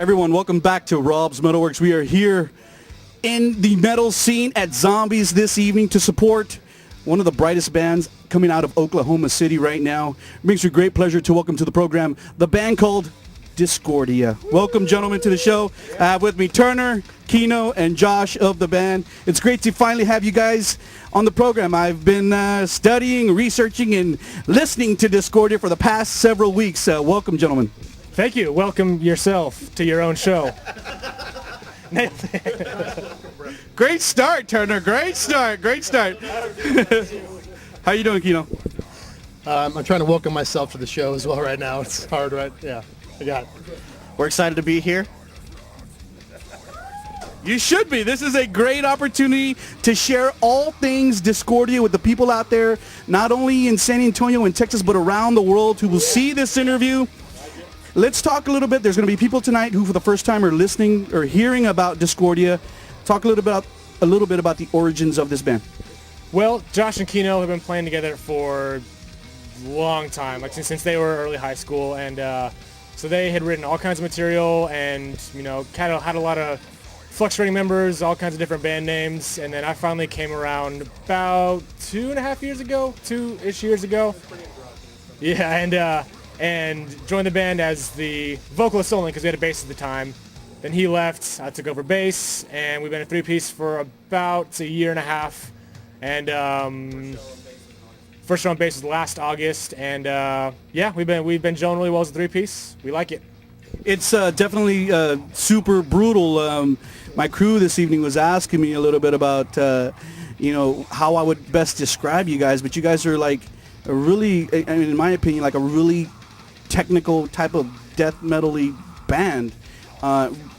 Everyone, welcome back to Rob's MetalWorks. We are here in the metal scene at Zombies this evening to support one of the brightest bands coming out of Oklahoma City right now. It brings me great pleasure to welcome to the program the band called Discordia. Welcome, gentlemen, to the show. I have with me Turner, Kino, and Josh of the band. It's great to finally have you guys on the program. I've been studying, researching, and listening to Discordia for the past several weeks. Welcome, gentlemen. Thank you. Welcome yourself to your own show. Great start, Turner. Great start. Great start. How you doing, Kino? I'm trying to welcome myself to the show as well right now. It's hard, right? Yeah, I got it. We're excited to be here. You should be. This is a great opportunity to share all things Discordia with the people out there, not only in San Antonio and Texas, but around the world who will see this interview. Let's talk a little bit. There's going to be people tonight who for the first time are listening or hearing about Discordia. Talk a little bit about the origins of this band. Well, Josh and Kino have been playing together for a long time, like since they were early high school, and so they had written all kinds of material, and kind of had a lot of fluctuating members, all kinds of different band names, and then I finally came around about 2.5 years ago, 2-ish years ago. Yeah, and joined the band as the vocalist only because we had a bass at the time. Then he left, I took over bass, and we've been a three-piece for about 1.5 years. And first on bass was last August, and yeah, we've been gelling really well as a three-piece. We like it. It's definitely super brutal. My crew this evening was asking me a little bit about how I would best describe you guys, but you guys are like a really, I mean, in my opinion, like a really technical type of death metal-y band,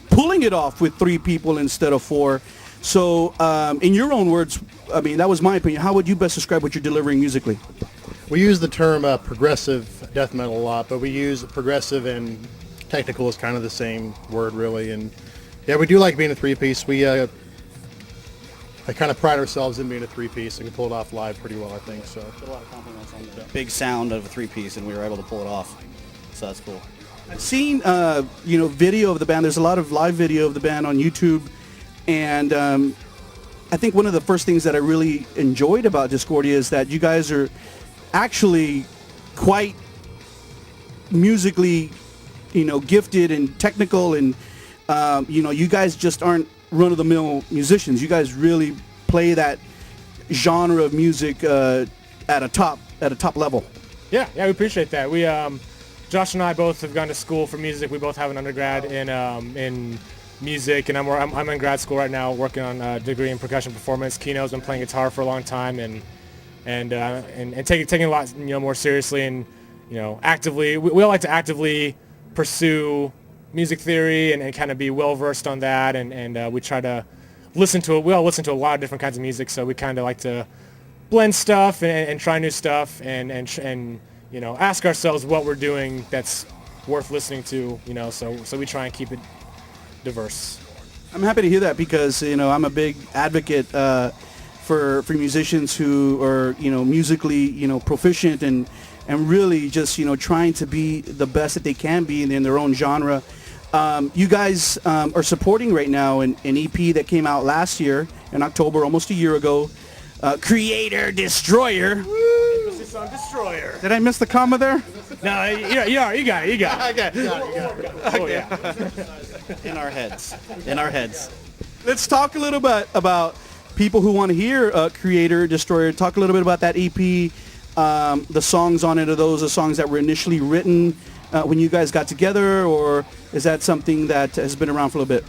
pulling it off with 3 people instead of 4. So in your own words, I mean, that was my opinion. How would you best describe what you're delivering musically? We use the term progressive death metal a lot, but we use progressive and technical is kind of the same word, really. And yeah, we do like being a three-piece. We I kind of pride ourselves in being a three-piece and can pull it off live pretty well, I think. So A lot of compliments on the big sound of a three-piece, and we were able to pull it off. So that's cool. I've seen video of the band. There's a lot of live video of the band on YouTube, and I think one of the first things that I really enjoyed about Discordia is that you guys are actually quite musically, gifted and technical, and you guys just aren't run-of-the-mill musicians. You guys really play that genre of music at a top level. Yeah, we appreciate that. We Josh and I both have gone to school for music. We both have an undergrad in music, and I'm in grad school right now working on a degree in percussion performance. Kino's been playing guitar for a long time and taking a lot more seriously, and actively. We all like to actively pursue music theory and kind of be well versed on that, and we try to listen to it. We all listen to a lot of different kinds of music, so we kind of like to blend stuff and try new stuff and ask ourselves what we're doing that's worth listening to. So we try and keep it diverse. I'm happy to hear that because I'm a big advocate for musicians who are musically proficient and really just trying to be the best that they can be in their own genre. You guys are supporting right now an EP that came out last year in October, almost a year ago. Creator Destroyer. Emphasis on Destroyer. Did I miss the comma there? No, you got it. Oh, yeah. In our heads. Let's talk a little bit about people who want to hear Creator Destroyer. Talk a little bit about that EP, the songs on it. Are those the songs that were initially written when you guys got together, or is that something that has been around for a little bit?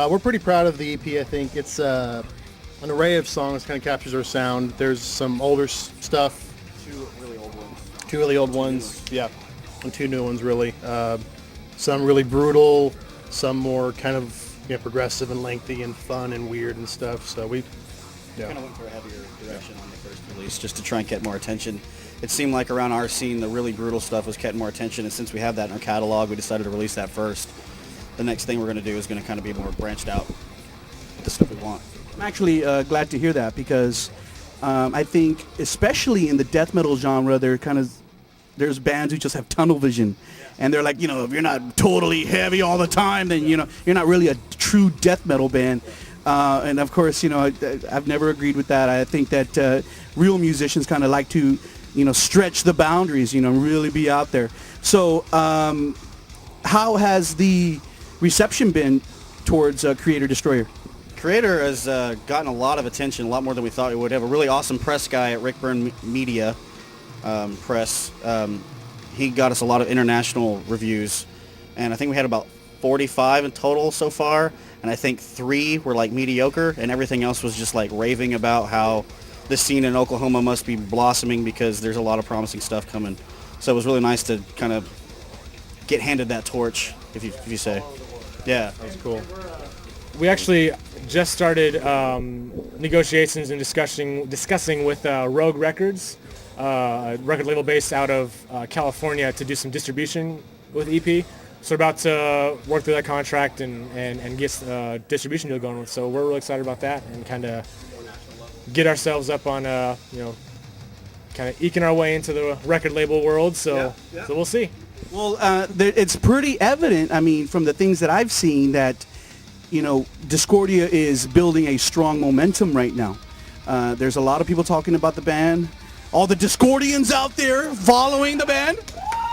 we're pretty proud of the EP. I think it's an array of songs, kind of captures our sound. There's some older stuff. 2 really old ones. 2 really old ones, yeah, and 2 new ones, really. Some really brutal, some more kind of progressive and lengthy and fun and weird and stuff. So we kind of went for a heavier direction on the first release just to try and get more attention. It seemed like around our scene the really brutal stuff was getting more attention, and since we have that in our catalog, we decided to release that first. The next thing we're going to do is going to kind of be more branched out with the stuff we want. I'm actually glad to hear that because I think, especially in the death metal genre, they're kind of there's bands who just have tunnel vision, and they're like, if you're not totally heavy all the time, then you're not really a true death metal band. And of course, I've never agreed with that. I think that real musicians kind of like to, stretch the boundaries, really be out there. So how has the reception been towards Creator Destroyer? Creator has gotten a lot of attention, a lot more than we thought it would. Have a really awesome press guy at Rickburn Media Press. He got us a lot of international reviews, and I think we had about 45 in total so far, and I think 3 were like mediocre, and everything else was just like raving about how the scene in Oklahoma must be blossoming because there's a lot of promising stuff coming. So it was really nice to kind of get handed that torch, if you say. Yeah. That's cool. We actually just started negotiations and discussing with Rogue Records, a record label based out of California, to do some distribution with EP. So we're about to work through that contract and get a distribution deal going with. So we're really excited about that and kind of get ourselves up on, kind of eking our way into the record label world. So we'll see. Well, it's pretty evident, from the things that I've seen that, Discordia is building a strong momentum right now. There's a lot of people talking about the band. All the Discordians out there following the band.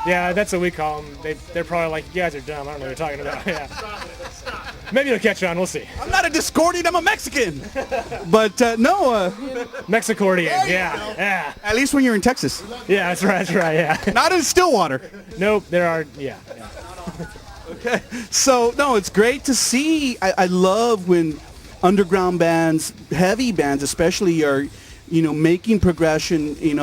Yeah, that's what we call them. They're probably like, you guys are dumb. I don't know what you're talking about. Yeah. Maybe it'll catch on. We'll see. I'm not a Discordian. I'm a Mexican. But no. Mexicordian. Yeah. At least when you're in Texas. Yeah, that's right. Yeah. Not in Stillwater. Nope. There are. Yeah. Okay. So no, it's great to see. I love when underground bands, heavy bands especially, are making progression, in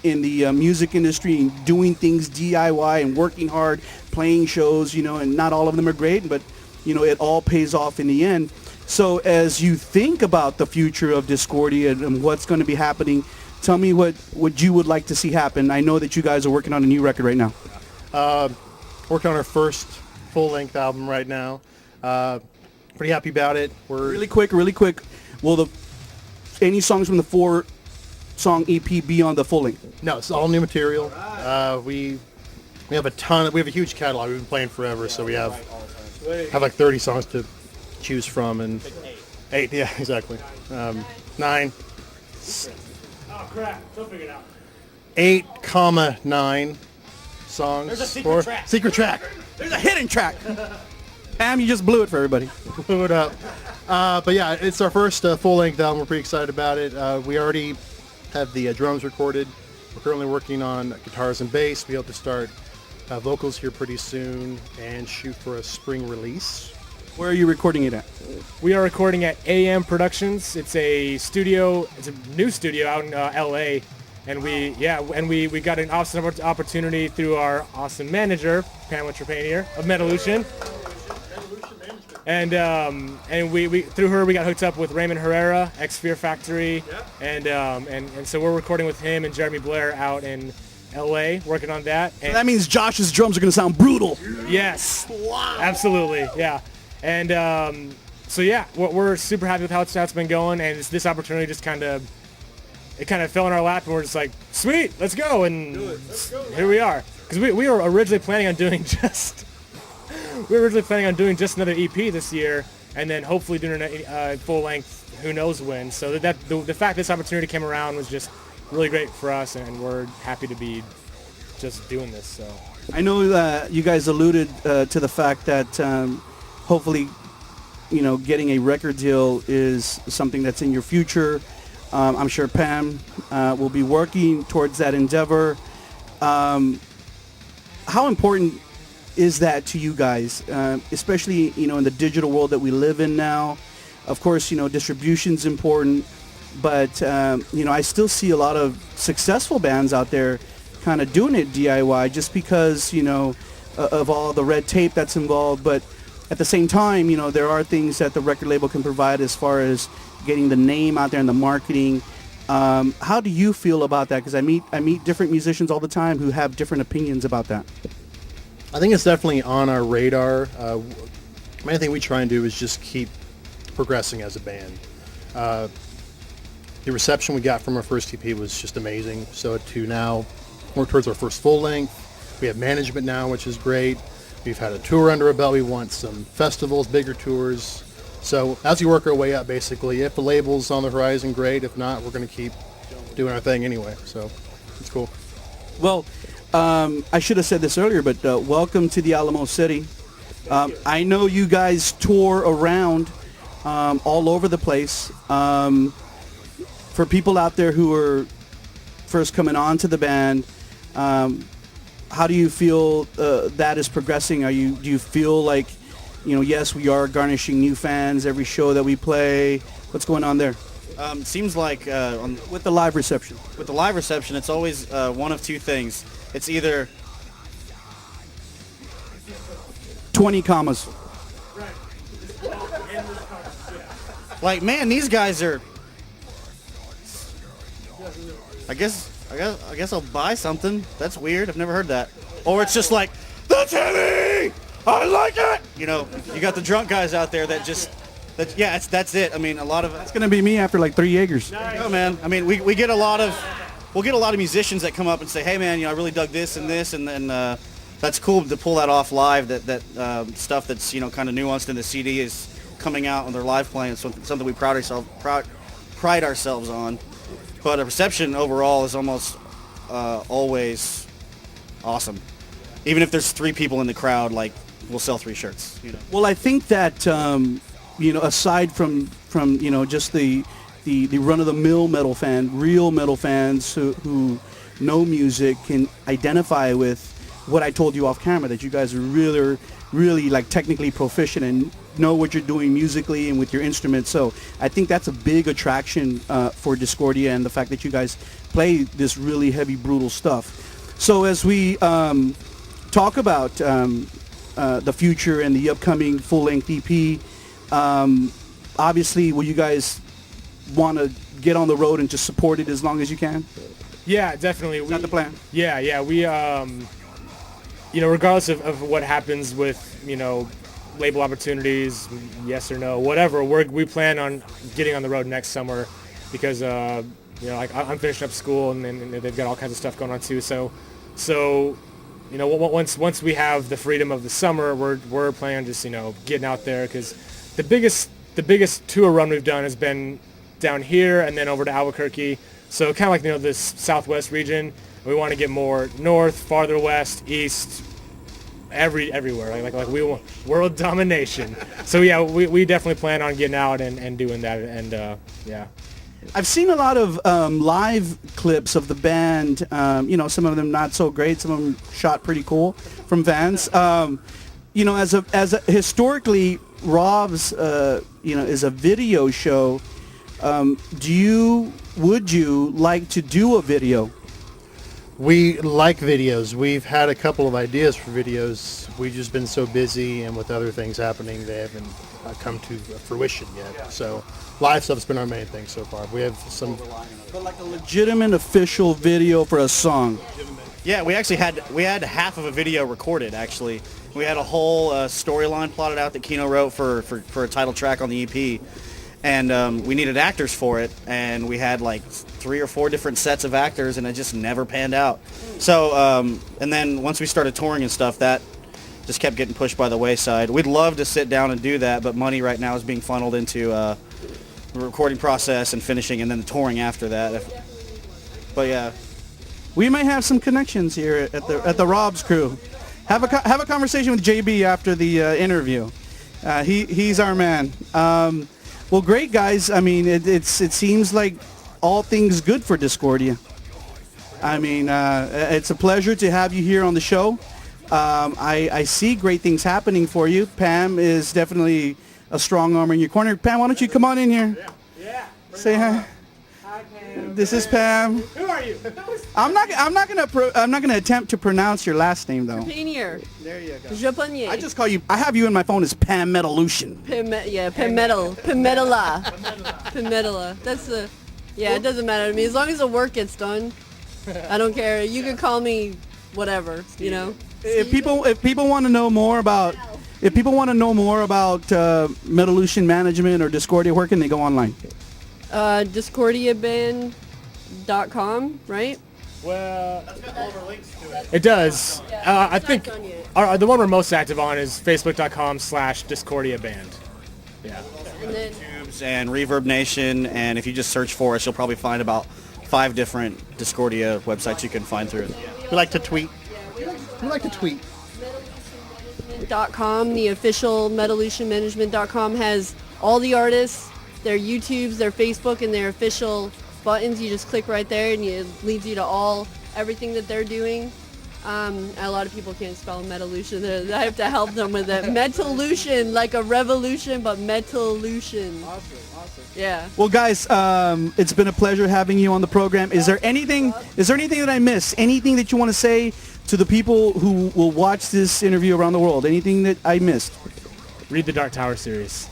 the music industry and doing things DIY and working hard, playing shows, and not all of them are great, but, it all pays off in the end. So as you think about the future of Discordia and what's going to be happening, tell me what you would like to see happen. I know that you guys are working on a new record right now. Working on our first full-length album right now. Pretty happy about it. We're Really quick. Will any songs from the 4-song EP be on the full length? No, it's all new material. We have we have a huge catalog. We've been playing forever, so we have like 30 songs to choose from, and 8, yeah, exactly. 9. Oh crap! Don't figure it out. 8,9 songs. There's a secret track. Secret track. There's a hidden track. Pam, you just blew it for everybody. Blew it up. But yeah, it's our first full-length album. We're pretty excited about it. We already have the drums recorded. We're currently working on guitars and bass. We hope to start vocals here pretty soon and shoot for a spring release. Where are you recording it at? We are recording at AM Productions. It's a studio. It's a new studio out in LA, and we got an awesome opportunity through our awesome manager, Pamela Trepanier of MetalWorks. And we through her we got hooked up with Raymond Herrera, ex-Fear Factory, and so we're recording with him and Jeremy Blair out in LA, working on that. And So that means Josh's drums are going to sound brutal. yes, wow, absolutely, yeah. And so yeah, we're super happy with how it's been going, and this opportunity just kind of fell in our lap, and we're just like, sweet, let's go, and here we are. Because we were originally planning on doing just. We were originally planning on doing just another EP this year, and then hopefully doing a full length, who knows when. So the fact this opportunity came around was just really great for us, and we're happy to be just doing this. So I know you guys alluded to the fact that hopefully, getting a record deal is something that's in your future. I'm sure Pam will be working towards that endeavor. How important is that to you guys, especially in the digital world that we live in now? Of course, distribution's important, but I still see a lot of successful bands out there kind of doing it DIY just because of all the red tape that's involved. But at the same time, there are things that the record label can provide as far as getting the name out there and the marketing. How do you feel about that? Because I meet different musicians all the time who have different opinions about that. I think it's definitely on our radar. The main thing we try and do is just keep progressing as a band. The reception we got from our first EP was just amazing. So to now work towards our first full length. We have management now, which is great. We've had a tour under our belt. We want some festivals, bigger tours. So as we work our way up, basically, if the label's on the horizon, great. If not, we're going to keep doing our thing anyway. So it's cool. Well, I should have said this earlier, but welcome to the Alamo City. I know you guys tour around all over the place. For people out there who are first coming on to the band, how do you feel that is progressing? Do you feel like, yes, we are garnishing new fans every show that we play? What's going on there? Seems like With the live reception. with the live reception, it's always one of two things. It's either 20 commas. like, man, these guys are. I guess I'll buy something. That's weird. I've never heard that. Or it's just like, that's heavy. I like it. You got the drunk guys out there that just. That's it. I mean, a lot of It's going to be me after like 3 Jaegers. No, man. I mean, we get a lot of musicians that come up and say, hey, man, I really dug this, and then that's cool to pull that off live. That stuff that's kind of nuanced in the CD is coming out on their live playing. It's something we pride ourselves on. But a reception overall is almost always awesome. Even if there's 3 people in the crowd, like, we'll sell 3 shirts. Well, I think that aside from just the run-of-the-mill metal fan, real metal fans who know music can identify with what I told you off camera, that you guys are really like technically proficient and know what you're doing musically and with your instruments. So I think that's a big attraction for Discordia, and the fact that you guys play this really heavy, brutal stuff. So as we talk about the future and the upcoming full-length EP, obviously, will you guys want to get on the road and just support it as long as you can? Yeah, definitely. Is that the plan? Yeah. We, regardless of what happens with, label opportunities, yes or no, whatever, we plan on getting on the road next summer because, like I'm finishing up school and they've got all kinds of stuff going on too. So, once we have the freedom of the summer, we're planning on just, getting out there, because the biggest tour run we've done has been down here and then over to Albuquerque. So kind of like, this southwest region. We want to get more north, farther west, east, everywhere. Like we want world domination. So yeah, we definitely plan on getting out and doing that. And yeah. I've seen a lot of live clips of the band. Some of them not so great. Some of them shot pretty cool from fans. As a historically, Rob's is a video show. Would you like to do a video? We like videos. We've had a couple of ideas for videos. We've just been so busy, and with other things happening, they haven't come to fruition yet. So live stuff's been our main thing so far. We have some... But like a legitimate official video for a song. Yeah, we had half of a video recorded, actually. We had a whole storyline plotted out that Kino wrote for a title track on the EP. And we needed actors for it, and we had like 3 or 4 different sets of actors, and it just never panned out. So, and then once we started touring and stuff, that just kept getting pushed by the wayside. We'd love to sit down and do that, but money right now is being funneled into the recording process and finishing, and then the touring after that. But yeah, We might have some connections here at the Rob's crew. Have a conversation with JB after the interview. He's our man. Well, great guys. I mean, it seems like all things good for Discordia. I mean, it's a pleasure to have you here on the show. I see great things happening for you. Pam is definitely a strong arm in your corner. Pam, why don't you come on in here? Yeah. Say hi. Hi, Pam. This is Pam. Who are you? I'm not gonna attempt to pronounce your last name though. Pioneer. There you go. Japonais. I just call you. I have you in my phone as Pam Metalution. Pim Metal. Pimetala. Pimetala. That's the. Yeah, it doesn't matter to me as long as the work gets done. I don't care. You can call me whatever. You know. If people want to know more about Metalution management or Discordia, where can they go online? DiscordiaBand.com, right? Well, it does. I think the one we're most active on is facebook.com/Discordia band. Yeah. And then YouTubes and Reverb Nation, and if you just search for us, you'll probably find about 5 different Discordia websites you can find through it. We like to tweet. We like to tweet. .com, the official MetalLutionManagement.com has all the artists, their YouTubes, their Facebook, and their official buttons. You just click right there, and it leads you to everything that they're doing. A lot of people can't spell Metalution. I have to help them with it. Metalution, like a revolution, but Metalution. Awesome. Yeah. Well, guys, it's been a pleasure having you on the program. Is there anything that I missed? Anything that you want to say to the people who will watch this interview around the world? Anything that I missed? Read the Dark Tower series.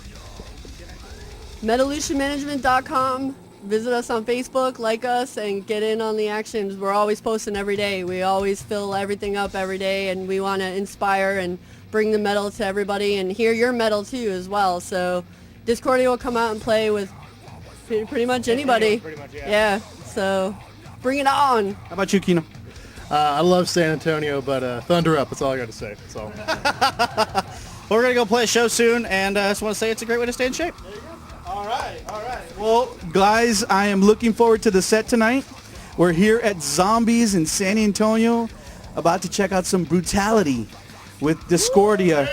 MetalLutionManagement.com. Visit us on Facebook, like us, and get in on the actions. We're always posting every day. We always fill everything up every day, and we want to inspire and bring the metal to everybody and hear your metal too as well. So Discordia will come out and play with pretty much anybody. Pretty much, Yeah, so bring it on. How about you, Kino? I love San Antonio, but thunder up. That's all I got to say. That's all. Well, we're going to go play a show soon, and I just want to say it's a great way to stay in shape. All right. Well, guys, I am looking forward to the set tonight. We're here at Zombies in San Antonio, about to check out some brutality with Discordia.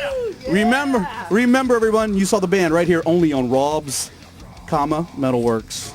Remember, everyone, you saw the band right here only on Rob's, MetalWorks.